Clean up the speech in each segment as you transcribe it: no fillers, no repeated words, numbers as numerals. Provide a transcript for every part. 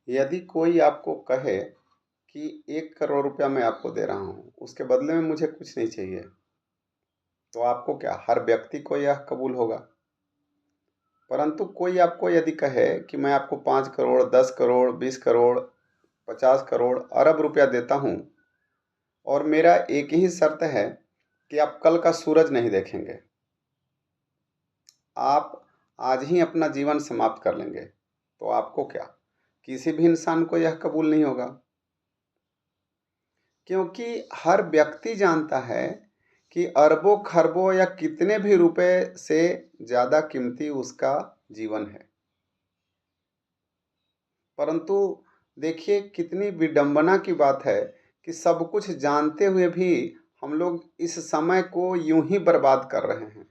यदि कोई आपको कहे कि 1 करोड़ रुपया मैं आपको दे रहा हूँ, उसके बदले में मुझे कुछ नहीं चाहिए, तो आपको क्या हर व्यक्ति को यह कबूल होगा। परंतु कोई आपको यदि कहे कि मैं आपको 5 करोड़, 10 करोड़, 20 करोड़, 50 करोड़, अरब रुपया देता हूँ और मेरा एक ही शर्त है कि आप कल का सूरज नहीं देखेंगे, आप आज ही अपना जीवन समाप्त कर लेंगे, तो आपको क्या किसी भी इंसान को यह कबूल नहीं होगा। क्योंकि हर व्यक्ति जानता है कि अरबों खरबों या कितने भी रुपए से ज़्यादा कीमती उसका जीवन है। परंतु देखिए कितनी विडंबना की बात है कि सब कुछ जानते हुए भी हम लोग इस समय को यूं ही बर्बाद कर रहे हैं।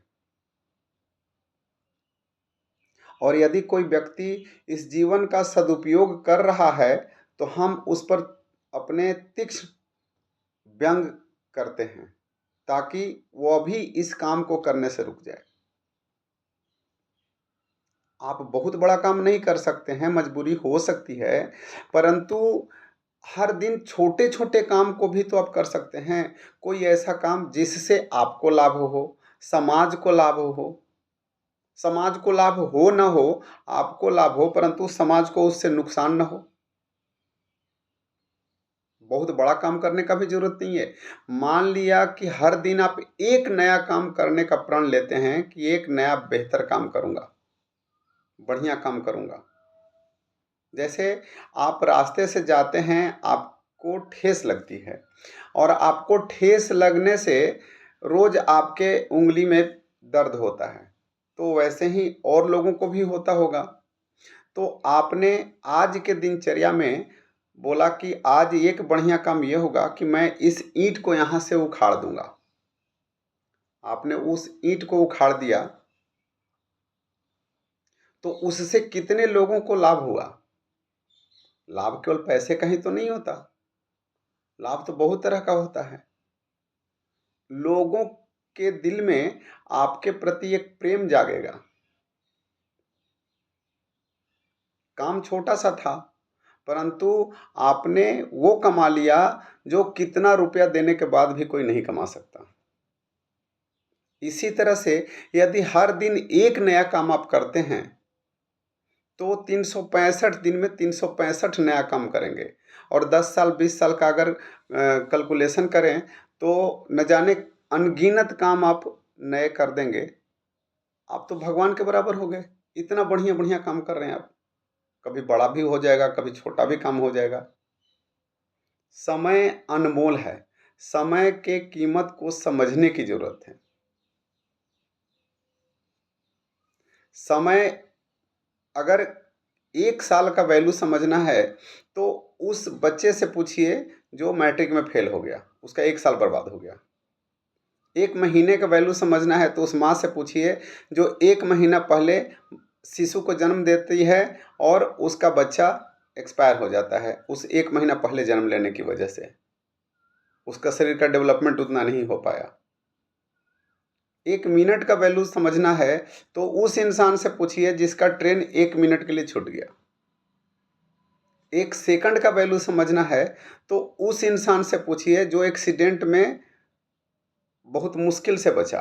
और यदि कोई व्यक्ति इस जीवन का सदुपयोग कर रहा है तो हम उस पर अपने तीक्ष्ण व्यंग करते हैं ताकि वह भी इस काम को करने से रुक जाए। आप बहुत बड़ा काम नहीं कर सकते हैं, मजबूरी हो सकती है, परंतु हर दिन छोटे छोटे काम को भी तो आप कर सकते हैं। कोई ऐसा काम जिससे आपको लाभ हो, समाज को लाभ हो, समाज को लाभ हो ना हो, आपको लाभ हो परंतु समाज को उससे नुकसान ना हो। बहुत बड़ा काम करने का भी जरूरत नहीं है। मान लिया कि हर दिन आप एक नया काम करने का प्रण लेते हैं कि एक नया बेहतर काम करूंगा, बढ़िया काम करूंगा। जैसे आप रास्ते से जाते हैं, आपको ठेस लगती है और आपको ठेस लगने से रोज आपके उंगली में दर्द होता है, तो वैसे ही और लोगों को भी होता होगा। तो आपने आज के दिनचर्या में बोला कि आज एक बढ़िया काम ये होगा कि मैं इस ईंट को यहाँ से उखाड़ दूंगा। आपने उस ईंट को उखाड़ दिया तो उससे कितने लोगों को लाभ हुआ। लाभ केवल पैसे का ही तो नहीं होता, लाभ तो बहुत तरह का होता है। लोगों के दिल में आपके प्रति एक प्रेम जागेगा। काम छोटा सा था परंतु आपने वो कमा लिया जो कितना रुपया देने के बाद भी कोई नहीं कमा सकता। इसी तरह से यदि हर दिन एक नया काम आप करते हैं तो 365 दिन में 365 नया काम करेंगे। और 10 साल 20 साल का अगर कैलकुलेशन करें तो न जाने अनगिनत काम आप नए कर देंगे। आप तो भगवान के बराबर हो गए, इतना बढ़िया बढ़िया काम कर रहे हैं आप। कभी बड़ा भी हो जाएगा, कभी छोटा भी काम हो जाएगा। समय अनमोल है, समय के कीमत को समझने की जरूरत है। समय अगर 1 साल का वैल्यू समझना है तो उस बच्चे से पूछिए जो मैट्रिक में फेल हो गया, उसका 1 साल बर्बाद हो गया। 1 महीने का वैल्यू समझना है तो उस माँ से पूछिए जो 1 महीना पहले शिशु को जन्म देती है और उसका बच्चा एक्सपायर हो जाता है उस 1 महीना पहले जन्म लेने की वजह से। उसका शरीर का डेवलपमेंट उतना नहीं हो पाया। 1 मिनट का वैल्यू समझना है तो उस इंसान से पूछिए जिसका ट्रेन 1 मिनट के लिए छूट गया। 1 सेकंड का वैल्यू समझना है तो उस इंसान से पूछिए जो एक्सीडेंट में बहुत मुश्किल से बचा।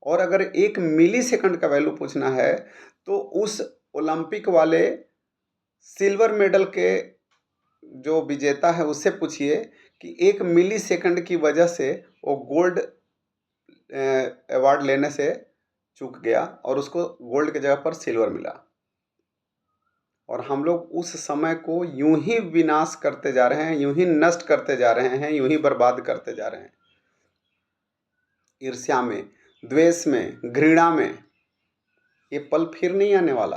और अगर 1 मिली सेकंड का वैल्यू पूछना है तो उस ओलंपिक वाले सिल्वर मेडल के जो विजेता है उससे पूछिए कि 1 मिली सेकंड की वजह से वो गोल्ड अवार्ड लेने से चूक गया और उसको गोल्ड की जगह पर सिल्वर मिला। और हम लोग उस समय को यूं ही विनाश करते जा रहे हैं, यूं ही नष्ट करते जा रहे हैं, यूं ही बर्बाद करते जा रहे हैं। ईर्ष्या में, द्वेष में, घृणा में। ये पल फिर नहीं आने वाला।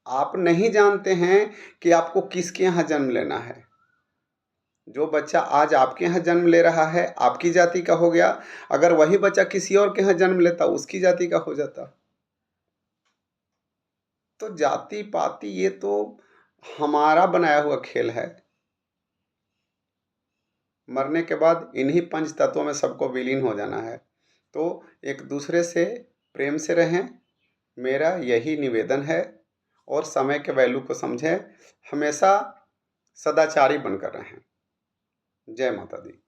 आप नहीं जानते हैं कि आपको किसके यहाँ जन्म लेना है। जो बच्चा आज आपके यहाँ जन्म ले रहा है आपकी जाति का हो गया, अगर वही बच्चा किसी और के यहाँ जन्म लेता उसकी जाति का हो जाता। तो जाति पाति ये तो हमारा बनाया हुआ खेल है। मरने के बाद इन्हीं 5 तत्वों में सबको विलीन हो जाना है। तो एक दूसरे से प्रेम से रहें, मेरा यही निवेदन है। और समय के वैल्यू को समझें, हमेशा सदाचारी बनकर रहें। जय माता दी।